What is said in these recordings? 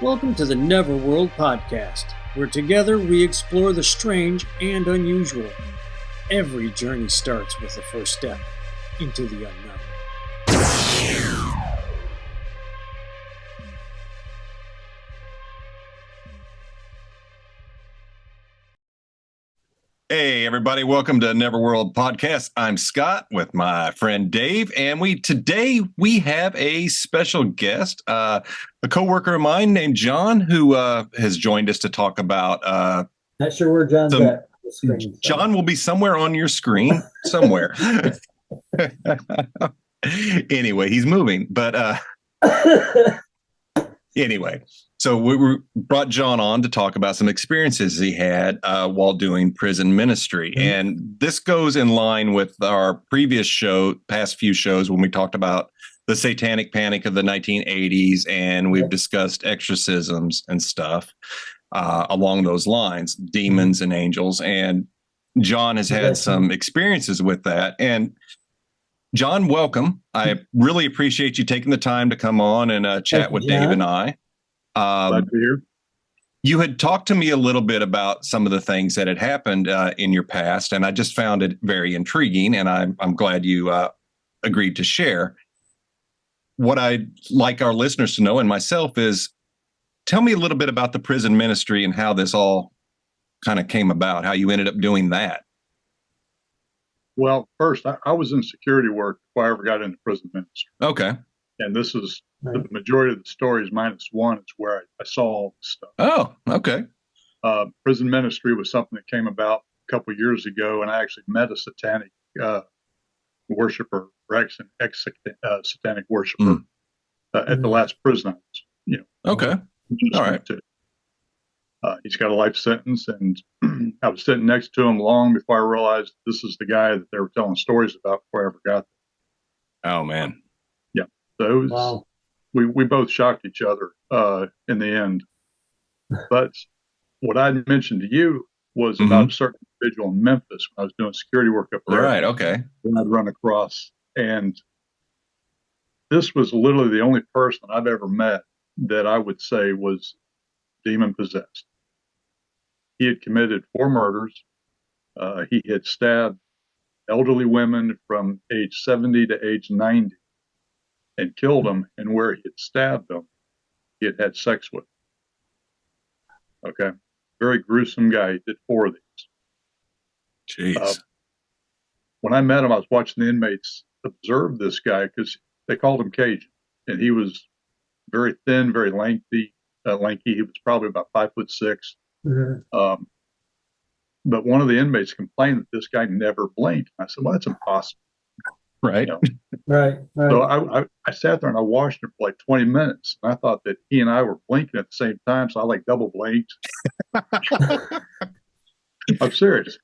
Welcome to the Neverworld Podcast, where together we explore the strange and unusual. Every journey starts with the first step into the unknown. Hey, everybody. Welcome to Neverworld Podcast. I'm Scott with my friend Dave, and today we have a special guest, a coworker of mine named John, who has joined us to talk about... Not sure where John's at. John will be somewhere on your screen, somewhere. Anyway, he's moving, but anyway... So we brought John on to talk about some experiences he had while doing prison ministry. Mm-hmm. And this goes in line with our previous past few shows when we talked about the satanic panic of the 1980s. And we've discussed exorcisms and stuff along those lines, demons and angels. And John has had some experiences with that. And John, welcome. I really appreciate you taking the time to come on and chat with Dave and I. Glad to be here. You had talked to me a little bit about some of the things that had happened in your past, and I just found it very intriguing, and I'm glad you agreed to share. What I'd like our listeners to know, and myself, is tell me a little bit about the prison ministry and how this all kind of came about, how you ended up doing that. Well, first, I was in security work before I ever got into prison ministry. Okay. And this is the majority of the stories minus one is where I saw all this stuff. Oh, okay. Prison ministry was something that came about a couple of years ago, and I actually met a satanic worshiper, or ex-satanic worshiper at the last prison I was, Okay. All right. He's got a life sentence, and I was sitting next to him long before I realized this is the guy that they were telling stories about before I ever got there. Oh, man. Yeah. So it was, we both shocked each other in the end. But what I mentioned to you was about a certain individual in Memphis when I was doing security work up there. Right, okay. And I'd run across. And this was literally the only person I've ever met that I would say was demon possessed. He had committed 4 murders. He had stabbed elderly women from age 70 to age 90 and killed them. And where he had stabbed them, he had had sex with them. Okay. Very gruesome guy. He did 4 of these. Jeez. When I met him, I was watching the inmates observe this guy because they called him Cajun. And he was very thin, very lanky. He was probably about 5'6". Mm-hmm. But one of the inmates complained that this guy never blinked. I said, well, that's impossible. Right. Right. So I sat there and I watched him for like 20 minutes. And I thought that he and I were blinking at the same time. So I like double blinked. I'm serious.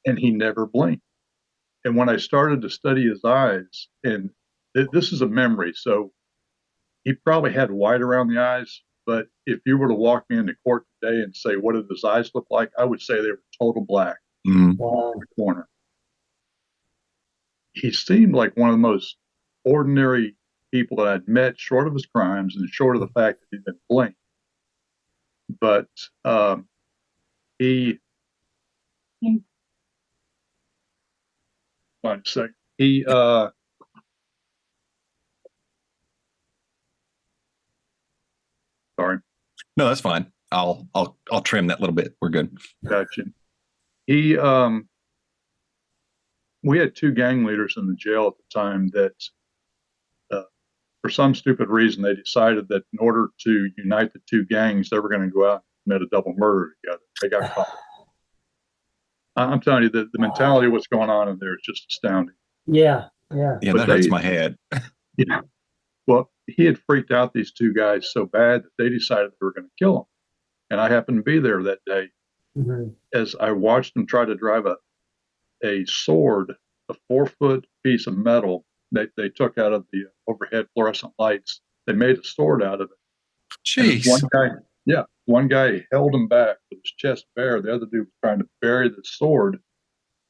And he never blinked. And when I started to study his eyes, and this is a memory. So he probably had white around the eyes. But if you were to walk me into court today and say, what did his eyes look like? I would say they were total black in the corner. He seemed like one of the most ordinary people that I'd met, short of his crimes and short of the fact that he didn't blink. But sorry. No, that's fine. I'll trim that little bit. We're good. Gotcha. We had 2 gang leaders in the jail at the time that, for some stupid reason, they decided that in order to unite the 2 gangs, they were going to go out and commit a double murder together. They got caught. I'm telling you, the mentality of what's going on in there is just astounding. Yeah. Yeah, that hurts my head. Yeah. Well, he had freaked out these 2 guys so bad that they decided they were going to kill him. And I happened to be there that day as I watched them try to drive a sword, a 4-foot piece of metal that they took out of the overhead fluorescent lights. They made a sword out of it. Jeez. One guy held him back with his chest bare. The other dude was trying to bury the sword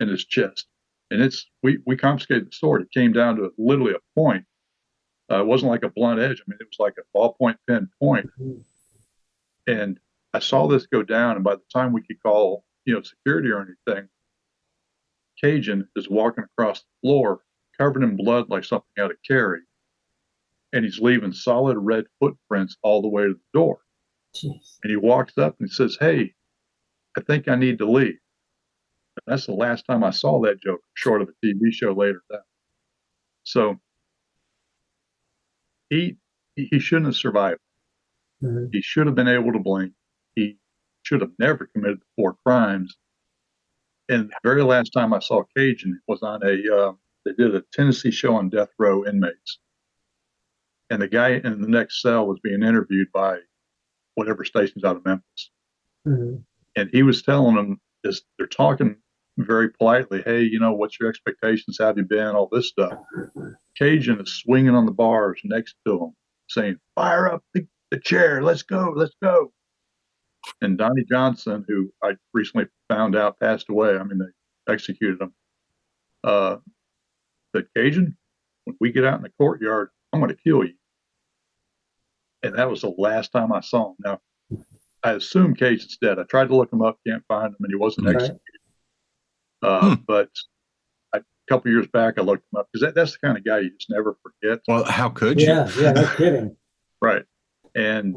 in his chest. And we confiscated the sword. It came down to literally a point. It wasn't like a blunt edge. I mean, it was like a ballpoint pen point. And I saw this go down, and by the time we could call, security or anything, Cajun is walking across the floor, covered in blood like something out of Carrie, and he's leaving solid red footprints all the way to the door. Jeez. And he walks up and he says, "Hey, I think I need to leave." And that's the last time I saw that Joker, short of a TV show later that. So he shouldn't have survived. Mhm. He should have been able to blink. He should have never committed the 4 crimes. And the very last time I saw Cajun was on they did a Tennessee show on death row inmates. And the guy in the next cell was being interviewed by whatever station's out of Memphis. Mhm. And he was telling them, they're talking very politely, "Hey, what's your expectations? How have you been?" All this stuff. Cajun is swinging on the bars next to him, saying, "Fire up the chair. Let's go. Let's go." And Donnie Johnson, who I recently found out passed away, I mean, they executed him, said, "Cajun, when we get out in the courtyard, I'm going to kill you." And that was the last time I saw him. Now, I assume Cajun's dead. I tried to look him up, can't find him, and he wasn't Right. executed. But a couple years back, I looked him up because that's the kind of guy you just never forget. Well, how could you? Yeah, no kidding. Right. And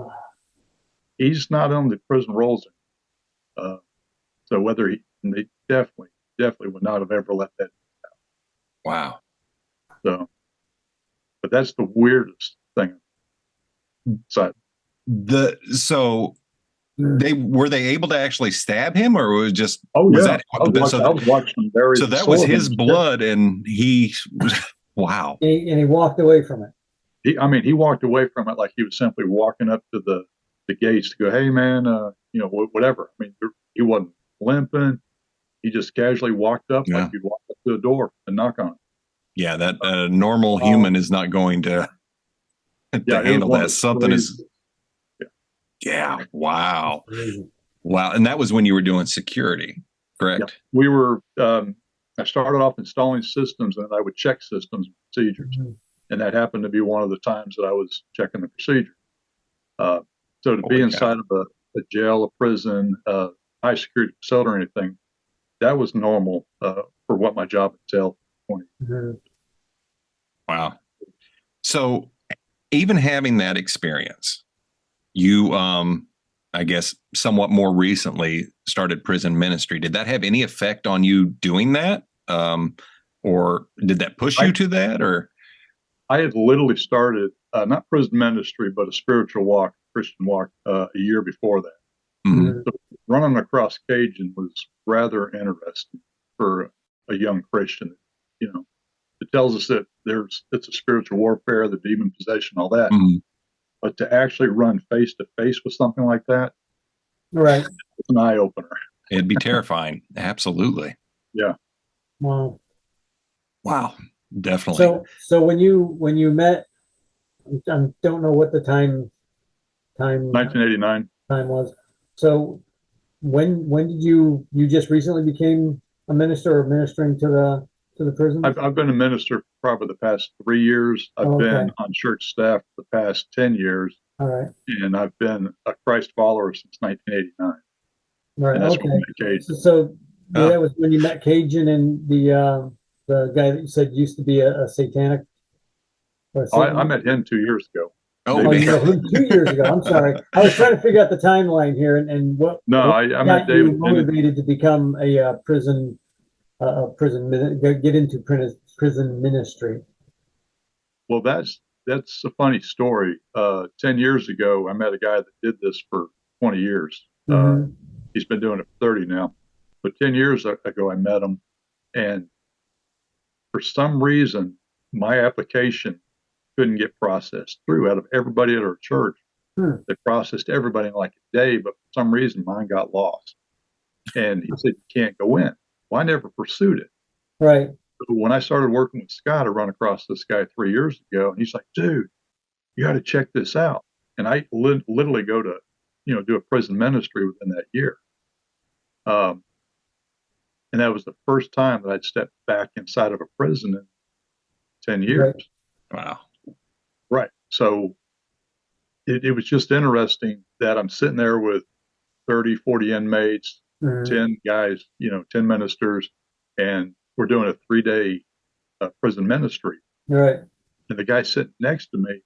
he's not on the prison rolls. So they definitely would not have ever let that. Wow. So, but that's the weirdest thing. So So were they able to actually stab him, or was it just? Oh was yeah, that, I was watching him very. So that was his blood, and he. Wow. And he walked away from it. He walked away from it like he was simply walking up to the gates to go, "Hey man, whatever." I mean, he wasn't limping. He just casually walked up like he'd walk up to the door and knock on it. Yeah, that normal human is not going to handle that. Something is. Yeah. Wow. Wow. And that was when you were doing security, correct? Yeah. We were. I started off installing systems, and I would check systems and procedures, and that happened to be one of the times that I was checking the procedure. So to be inside of a jail, a prison, high security facility, or anything, that was normal for what my job entailed. Wow. So even having that experience, you, I guess, somewhat more recently started prison ministry. Did that have any effect on you doing that? Or did that push you to that? Or I had literally started not prison ministry, but a spiritual walk, Christian walk, a year before that. Mm-hmm. So running across Cajun was rather interesting for a young Christian. It tells us that it's a spiritual warfare, the demon possession, all that. Mm-hmm. But to actually run face to face with something like that, right, it's an eye opener. It'd be terrifying. Absolutely. Yeah. Wow. Definitely. So when you met, I don't know what the time 1989 was. So when did you just recently became a minister or ministering to the prison? I've been a minister for probably the past 3 years. I've been on church staff for the past 10 years. All right. And I've been a Christ follower since 1989. Right. And that's Okay. when I met Cajun. So that was when you met Cajun and the guy that you said used to be a satanic. I met him 2 years ago. Oh, you know him 2 years ago. I'm sorry. I was trying to figure out the timeline here and what. No, I met David. Motivated to become a prison get into prison ministry. Well, that's a funny story. 10 years ago, I met a guy that did this for 20 years. Mm-hmm. He's been doing it for 30 now. But 10 years ago, I met him, and for some reason, my application couldn't get processed through. Out of everybody at our church, they processed everybody in like a day, but for some reason, mine got lost. And he said, "You can't go in." Well, I never pursued it. Right. So when I started working with Scott, I run across this guy 3 years ago, and he's like, "Dude, you got to check this out." And I literally go to, do a prison ministry within that year. And that was the first time that I'd stepped back inside of a prison in 10 years. Right. Wow. Right. So it was just interesting that I'm sitting there with 30, 40 inmates, 10 guys, 10 ministers, and we're doing a 3-day prison ministry. Right. And the guy sitting next to me,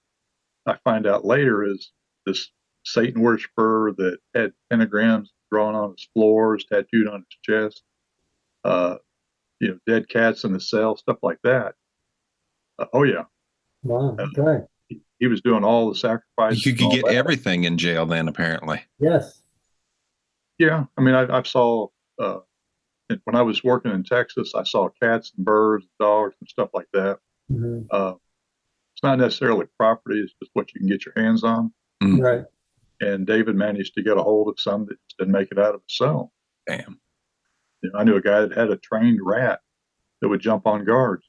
I find out later, is this Satan worshiper that had pentagrams drawn on his floors, tattooed on his chest, dead cats in the cell, stuff like that. Oh yeah. Wow. Okay. He was doing all the sacrifices. You could get everything in jail then, apparently. Yes. Yeah. I mean, I saw, when I was working in Texas, I saw cats and birds, dogs and stuff like that. It's not necessarily property. It's just what you can get your hands on. Right. And David managed to get a hold of some that just didn't make it out of the cell. Damn. I knew a guy that had a trained rat that would jump on guards.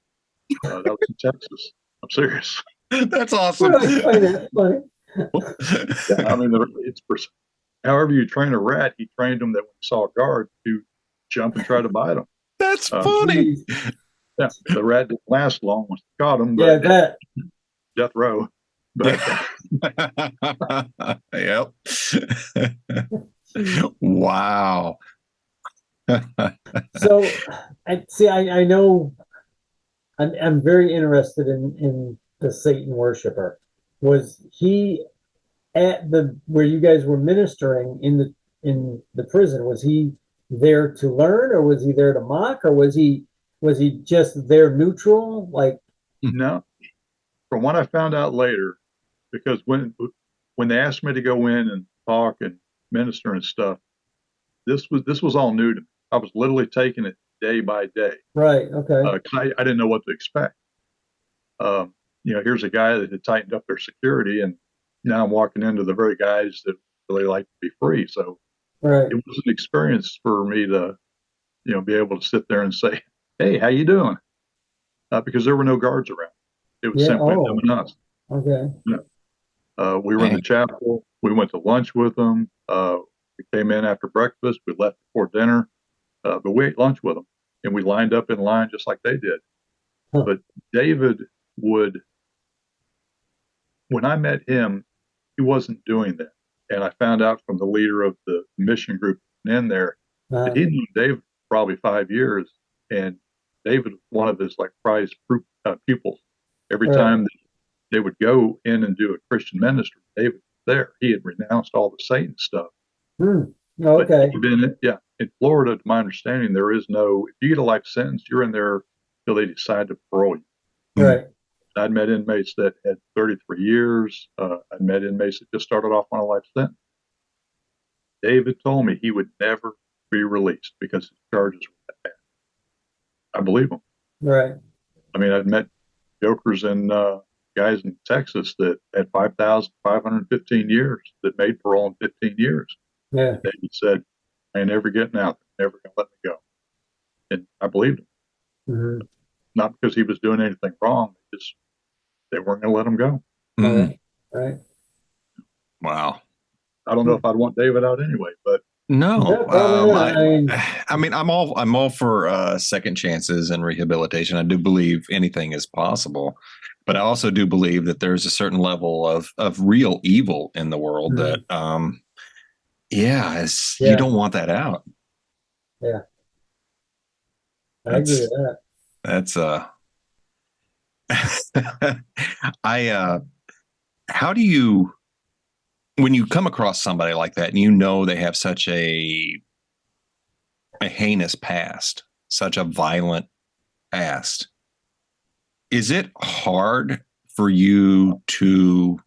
That was in Texas. I'm serious. That's awesome. Yeah, I mean, however you train a rat, he trained him that when he saw a guard to jump and try to bite him. That's funny. Yeah, the rat didn't last long once he caught him. But that. Death row. But, yep. Wow. So, I know I'm very interested in the Satan worshiper. Was he at where you guys were ministering in the prison? Was he there to learn, or was he there to mock, or was he just there neutral? Like, no. From what I found out later, because when they asked me to go in and talk and minister and stuff, this was all new to me. I was literally taking it day by day. Right. Okay. I didn't know what to expect. Here's a guy that had tightened up their security, and now I'm walking into the very guys that really like to be free. So right. It was an experience for me to, be able to sit there and say, "Hey, how you doing?" Because there were no guards around. It was simply them and us. Okay. Yeah. We were in the chapel. We went to lunch with them. We came in after breakfast. We left before dinner. But we ate lunch with them, and we lined up in line just like they did. Huh. But David when I met him, he wasn't doing that. And I found out from the leader of the mission group in there that he knew David for probably 5 years, and David was one of his prized pupils. Every time that they would go in and do a Christian ministry, David was there. He had renounced all the Satan stuff. Okay. In Florida, to my understanding, there is no, if you get a life sentence, you're in there till they decide to parole you. Right. I'd met inmates that had 33 years. I'd met inmates that just started off on a life sentence. David told me he would never be released because his charges were that bad. I believe him. Right. I mean, I'd met jokers and guys in Texas that had 5,515 years that made parole in 15 years. Yeah. David said, "I ain't never getting out. They're never going to let me go." And I believed him. Not because he was doing anything wrong. Just they weren't going to let him go. Right. Wow. I don't know if I'd want David out anyway, but no. I mean, I'm all for second chances and rehabilitation. I do believe anything is possible, but I also do believe that there's a certain level of real evil in the world that, you don't want that out. Yeah. I agree with that. That's how do you, when you come across somebody like that and you know they have such a heinous past, such a violent past, is it hard for you to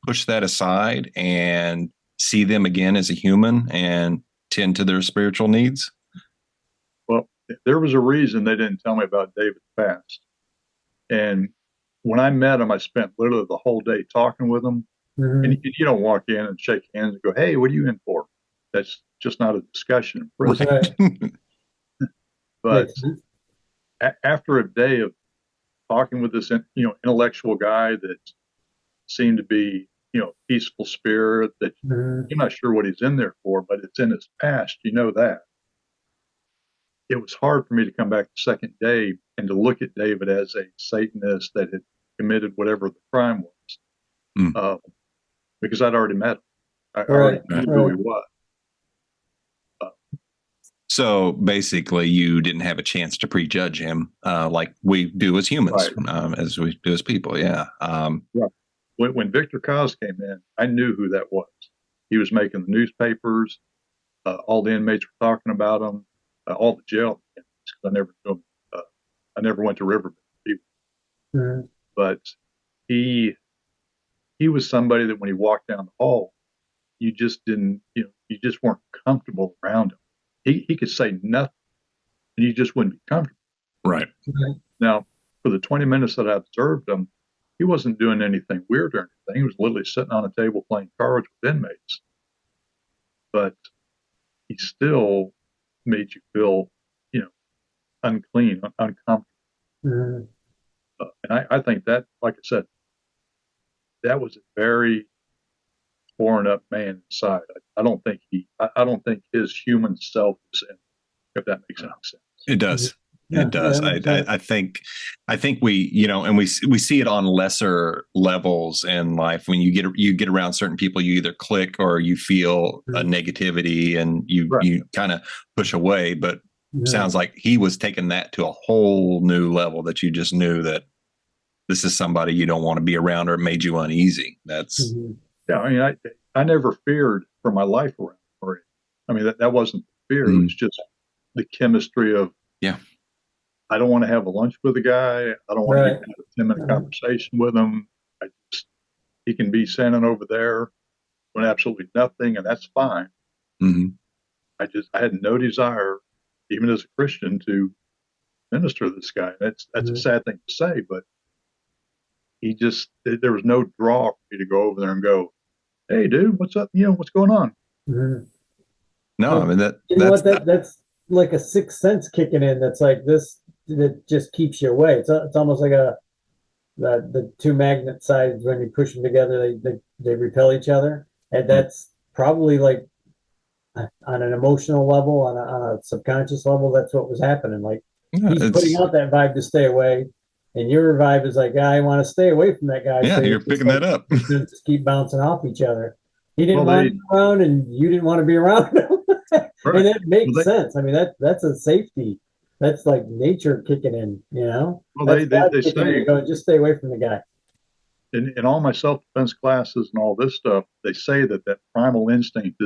push that aside and see them again as a human and tend to their spiritual needs? Well, there was a reason they didn't tell me about David's past. And when I met him, I spent literally the whole day talking with him. And you don't walk in and shake hands and go, "Hey, what are you in for?" That's just not a discussion in prison. Right. But after a day of talking with this, intellectual guy that seemed to be, peaceful spirit, that you're not sure what he's in there for, but it's in his past, that. It was hard for me to come back the second day and to look at David as a Satanist that had committed whatever the crime was. because I'd already met him. I already knew who he was. So basically, you didn't have a chance to prejudge him like we do as humans, as we do as people. Yeah. When Victor Cos came in, I knew who that was. He was making the newspapers. All the inmates were talking about him. All the jail inmates, because I never knew him. I never went to Riverbend. But he was somebody that when he walked down the hall, you just didn't, you just weren't comfortable around him. He could say nothing, and you just wouldn't be comfortable. Right. Now, for the 20 minutes that I observed him, he wasn't doing anything weird or anything. He was literally sitting on a table playing cards with inmates. But he still made you feel, unclean, uncomfortable. And I think that, like I said, that was a very torn up man inside. I don't think his human self is in, if that makes any sense. It does. It does. I think we, and we see it on lesser levels in life. When you get around certain people, you either click or you feel a negativity and you kind of push away. But sounds like he was taking that to a whole new level, that you just knew that this is somebody you don't want to be around, or it made you uneasy. That's I mean, I never feared for my life around him. I mean, that wasn't fear. It was just the chemistry of I don't want to have a lunch with a guy. I don't want to get into a 10-minute conversation with him. He can be standing over there doing absolutely nothing, and that's fine. I had no desire, even as a Christian, to minister to this guy. That's a sad thing to say, but there was no draw for me to go over there and go, "Hey, dude, what's up? What's going on?" No, I mean that's like a sixth sense kicking in. That's like this, that just keeps you away. It's almost like the two magnet sides, when you push them together, they repel each other, and that's probably like on an emotional level, on a subconscious level, that's what was happening. Like he's putting out that vibe to stay away, and your vibe is like, I want to stay away from that guy. Yeah, so you're picking that up. Just keep bouncing off each other. He didn't want to be around, and you didn't want to be around him. And it makes sense. I mean, that's a safety. That's like nature kicking in, Well, they say, just stay away from the guy. In all my self-defense classes and all this stuff, they say that primal instinct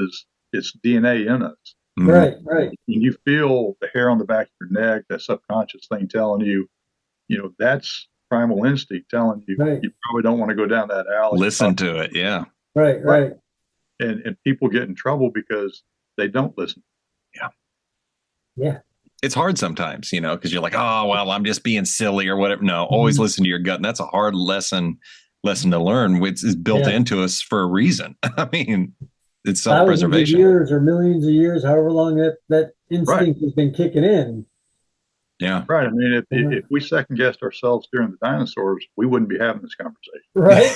it's DNA in us. Right. And you feel the hair on the back of your neck, that subconscious thing telling you, that's primal instinct telling you you probably don't want to go down that alley. Listen to it, yeah. Right. And people get in trouble because they don't listen. Yeah. It's hard sometimes, because you're like, oh, well, I'm just being silly or whatever. No, always listen to your gut. And that's a hard lesson to learn, which is built into us for a reason. I mean, it's self-preservation. Years or millions of years, however long that instinct has been kicking in. Yeah. Right. I mean, if we second guessed ourselves during the dinosaurs, we wouldn't be having this conversation. Right.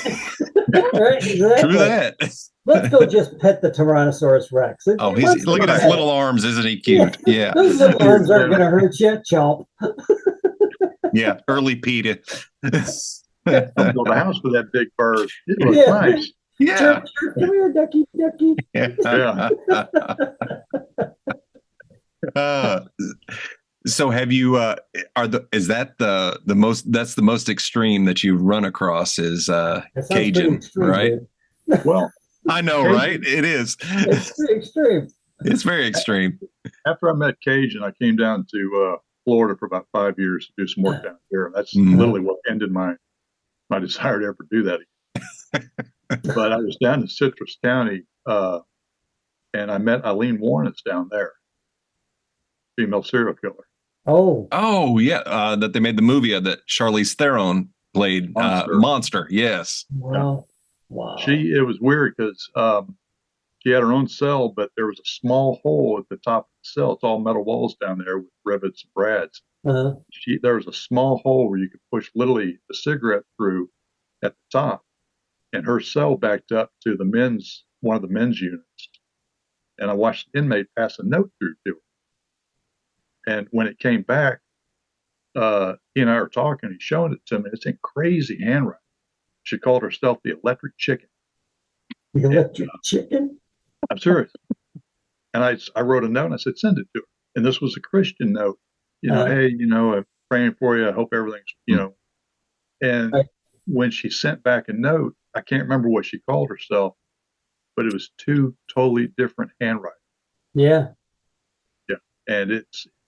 Right. Exactly. True that. Let's go just pet the Tyrannosaurus Rex. Look at his little arms. Isn't he cute? Yeah. Those little arms aren't going to hurt you, chomp. Yeah. Early PETA. I'll build a house with that big bird. It looks nice. Yeah. Chirp, chirp, come here, ducky. Yeah. So have you is that that's the most extreme that you've run across is Cajun, extreme, right? Well, I know, Cajun, right? It is. It's pretty extreme. It's very extreme. After I met Cajun, I came down to Florida for about 5 years to do some work down here, and that's literally what ended my desire to ever do that again. But I was down in Citrus County, and I met Eileen Warnitz down there, female serial killer. Oh yeah, that they made the movie that Charlize Theron played, Monster. Yes. Wow. It was weird because she had her own cell, but there was a small hole at the top of the cell. It's all metal walls down there with rivets and brads. There was a small hole where you could push literally a cigarette through at the top, and her cell backed up to one of the men's units. And I watched the inmate pass a note through to her. And when it came back, he and I were talking. He's showing it to me. It's in crazy handwriting. She called herself the Electric Chicken. You left your chicken? I'm serious. And I wrote a note and I said, send it to her. And this was a Christian note, hey, I'm praying for you. I hope everything's, and Right. when she sent back a note, I can't remember what she called herself, but it was 2 totally different handwritings. Yeah. Yeah. And it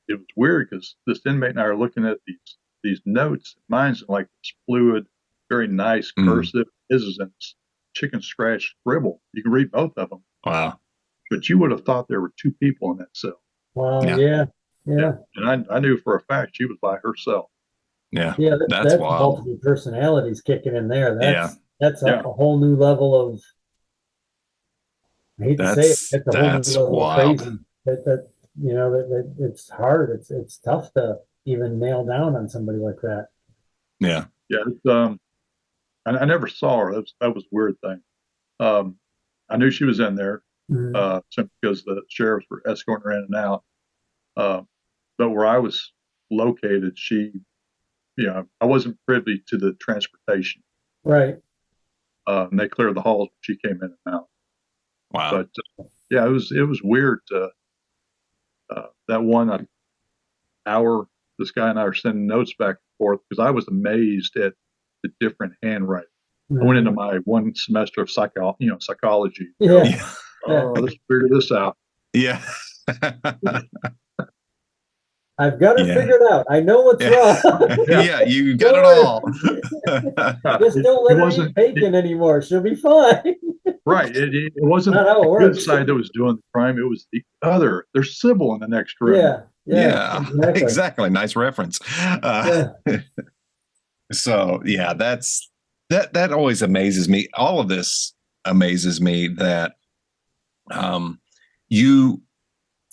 was weird because this inmate and I are looking at these notes. Mine's in like this fluid, very nice cursive. His is in this chicken scratch scribble. You can read both of them. Wow. But you would have thought there were 2 people in that cell. Wow. Yeah. And I knew for a fact she was by herself. Yeah. Yeah. That's wild. multiple personalities kicking in there. That's Yeah. a whole new level of, I hate to say it, it's a whole new level wild. of crazy. That it's hard. It's tough to even nail down on somebody like that. Yeah. Yeah. I never saw her. That was a weird thing. I knew she was in there simply because the sheriffs were escorting her in and out. But where I was located, I wasn't privy to the transportation. Right. And they cleared the halls when she came in and out. Wow. But it was weird. That 1 hour, this guy and I are sending notes back and forth because I was amazed at the different handwriting. I went into my 1 semester of psychology. Yeah. Let's figure this out. Yeah. I've got her figured out. I know what's wrong. Yeah, you got it all. Just don't let her eat bacon anymore. She'll be fine. Right. It wasn't the good side that was doing the crime. It was the other. There's Sybil in the next room. Yeah, exactly. Nice reference. So yeah, that always amazes me. All of this amazes me that you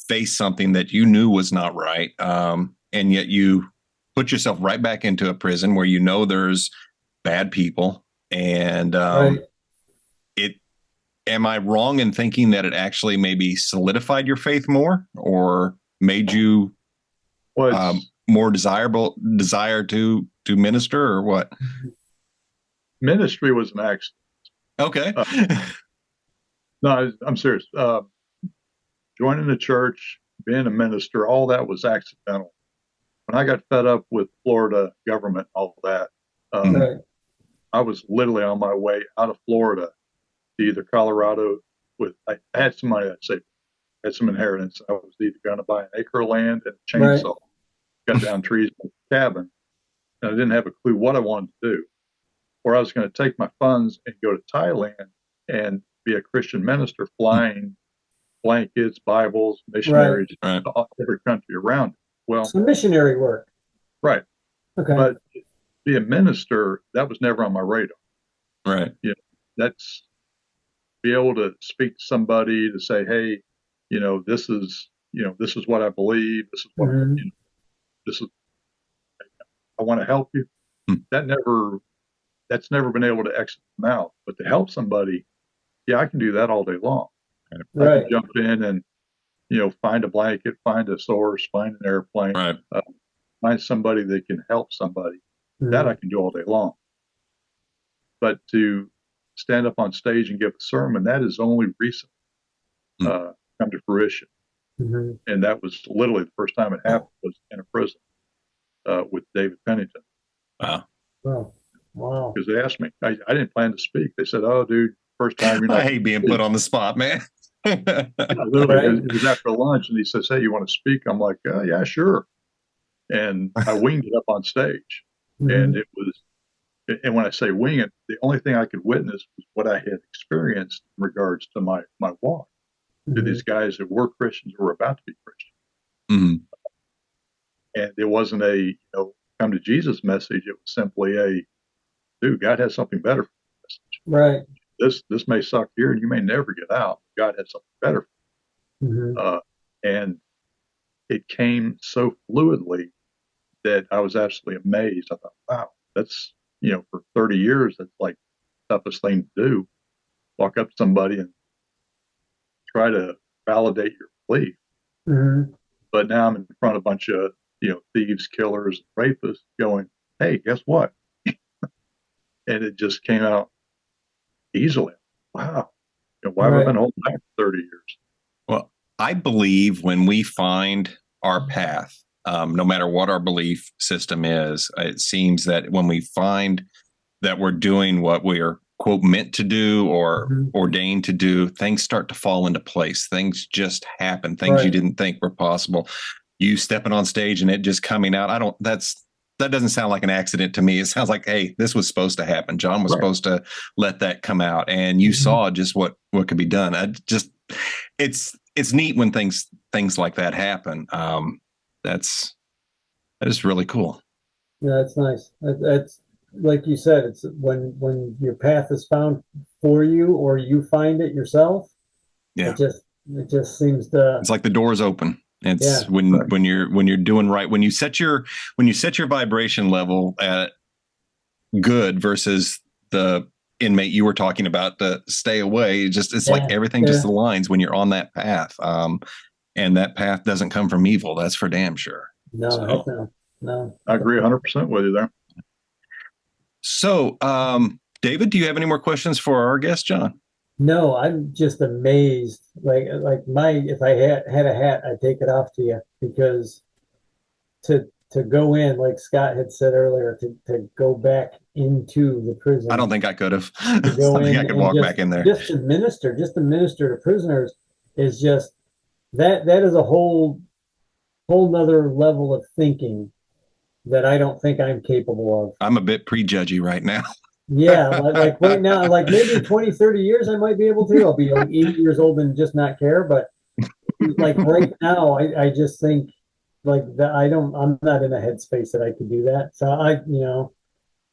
face something that you knew was not right, and yet you put yourself right back into a prison where there's bad people, and am I wrong in thinking that it actually maybe solidified your faith more, or made you more desire to minister, or what? Ministry was an accident. Okay. No, I'm serious. Joining the church, being a minister, all that was accidental. When I got fed up with Florida government, all that, I was literally on my way out of Florida to either Colorado I had some money, I had some inheritance. I was either going to buy an acre of land and a chainsaw, cut down trees for a cabin, and I didn't have a clue what I wanted to do. Or I was going to take my funds and go to Thailand and be a Christian minister, flying blankets, Bibles, missionaries to every country around it. Well, some missionary work. Right. Okay. But be a minister, that was never on my radar. Right. That's be able to speak to somebody to say, hey, this is what I believe. This is what I want to help you. That's never been able to exit the mouth. But to help somebody, I can do that all day long. I can jump in and find a blanket, find a source, find an airplane, find somebody that can help somebody. That I can do all day long. But to stand up on stage and give a sermon, that is only recently come to fruition. And that was literally the first time it happened was in a prison with David Pennington. Wow. Because they asked me, I didn't plan to speak. They said, "Oh, dude, first time you're not." I hate being put on the spot, man. Literally, it was after lunch, and he says, "Hey, you want to speak?" I'm like, "Yeah, sure." And I winged it up on stage, and it was. And when I say wing it, the only thing I could witness was what I had experienced in regards to my walk to these guys that were Christians or were about to be Christians. And it wasn't a come to Jesus message. It was simply a, dude, God has something better for you. Right. This may suck here and you may never get out. God has something better for you. And it came so fluidly that I was absolutely amazed. I thought, wow, that's, for 30 years, that's like the toughest thing to do. Walk up to somebody and try to validate your belief. But now I'm in front of a bunch of, thieves, killers, rapists going, hey, guess what? And it just came out easily. Wow. Why have I Right. been holding back for 30 years? Well, I believe when we find our path, no matter what our belief system is, it seems that when we find that we're doing what we are, quote, meant to do or ordained to do, things start to fall into place. Things just happen. Things you didn't think were possible. You stepping on stage and it just coming out. That doesn't sound like an accident to me. It sounds like, hey, this was supposed to happen. John was supposed to let that come out, and you saw just what could be done. It's neat when things like that happen. That is really cool. Yeah, that's nice. That's like you said. It's when your path is found for you, or you find it yourself. Yeah, it just seems to. It's like the door's open. It's when you're doing right, when you set your vibration level at good versus the inmate you were talking about to stay away. It's like everything just aligns when you're on that path. And that path doesn't come from evil. That's for damn sure. No. I agree 100% with you there. So, David, do you have any more questions for our guest, John? No, I'm just amazed. If I had a hat, I'd take it off to you, because to go in, like Scott had said earlier, to go back into the prison. I don't think I could have. I think I could walk back in there. Just to minister to prisoners is just that is a whole nother level of thinking that I don't think I'm capable of. I'm a bit prejudgy right now. Yeah, like right now, like maybe 20, 30 years I might be able to. I'll be like 80 years old and just not care. But like right now, I just think like that I'm not in a headspace that I could do that. So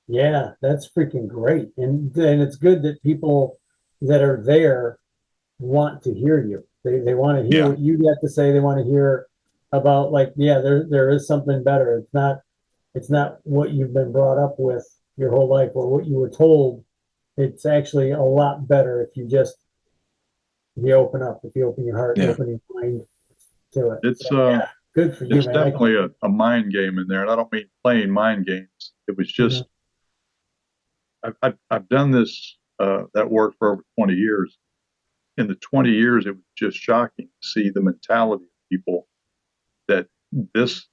yeah, that's freaking great. And it's good that people that are there want to hear you. They want to hear what you got to say. They want to hear about there is something better. It's not what you've been brought up with your whole life or what you were told. It's actually a lot better if you open up, if you open your heart, open your mind to it. It's good for you, it's man. definitely a mind game in there, and I don't mean playing mind games. It was just I've done this that work for over 20 years. In the 20 years, it was just shocking to see the mentality of people that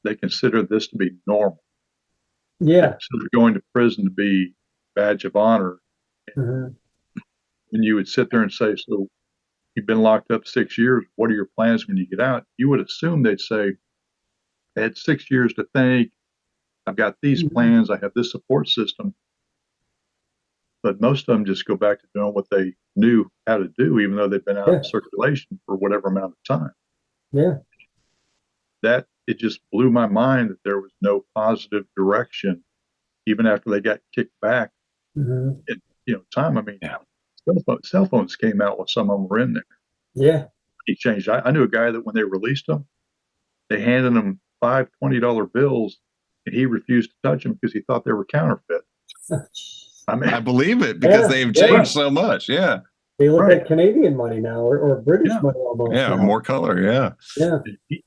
they consider this to be normal. Yeah. So they're going to prison to be badge of honor. And you would sit there and say, so you've been locked up 6 years. What are your plans when you get out? You would assume they'd say, I had 6 years to think. I've got these plans. I have this support system. But most of them just go back to doing what they knew how to do, even though they've been out of circulation for whatever amount of time. Yeah. It just blew my mind that there was no positive direction, even after they got kicked back. Time. I mean, cell phones came out while some of them were in there. Yeah. He changed. I knew a guy that when they released him, they handed him $5 $20 bills, and he refused to touch them because he thought they were counterfeit. I mean, I believe it because they've changed so much. Yeah. They look like Canadian money now, or British money almost. Yeah, more color. Yeah. Yeah.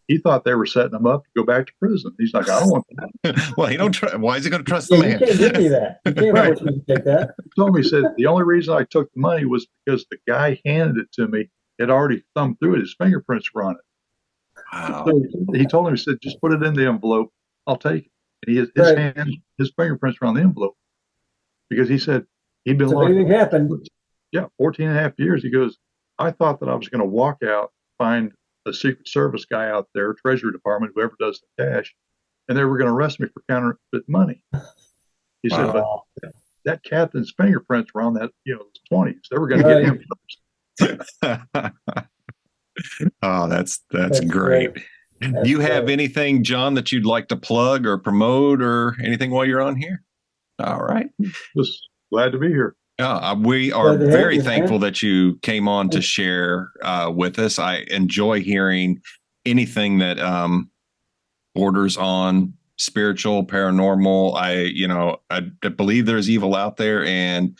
He thought they were setting him up to go back to prison. He's like, I don't want that. Well, he don't. Why is he going to trust the man? You can't give me that. You can't force me to take that. He told me, he said, the only reason I took the money was because the guy handed it to me. Had already thumbed through it. His fingerprints were on it. Wow. So he told him, he said, just put it in the envelope. I'll take it. And his fingerprints were on the envelope because he said he'd been locked. Anything happened. Yeah, 14 and a half years. He goes, I thought that I was going to walk out, find a Secret Service guy out there, Treasury Department, whoever does the cash, and they were going to arrest me for counterfeit money. He said, but that captain's fingerprints were on that, 20s. They were going to get him first. Oh, that's great. Do you have anything, John, that you'd like to plug or promote or anything while you're on here? All right. Just glad to be here. We are very thankful that you came on to share with us. I enjoy hearing anything that borders on spiritual, paranormal. I believe there's evil out there, and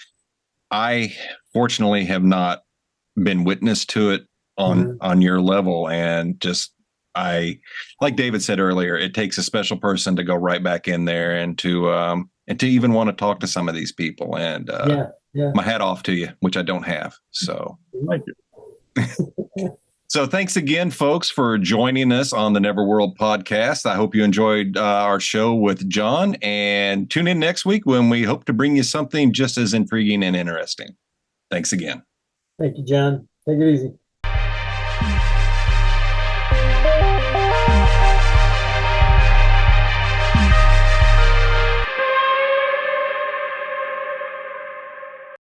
I fortunately have not been witness to it on your level. And like David said earlier, it takes a special person to go right back in there and to even want to talk to some of these people. And my hat off to you, which I don't have. So Thank you. So thanks again, folks, for joining us on the Neverworld Podcast. I hope you enjoyed our show with John, and tune in next week when we hope to bring you something just as intriguing and interesting. Thanks again. Thank you, John. Take it easy.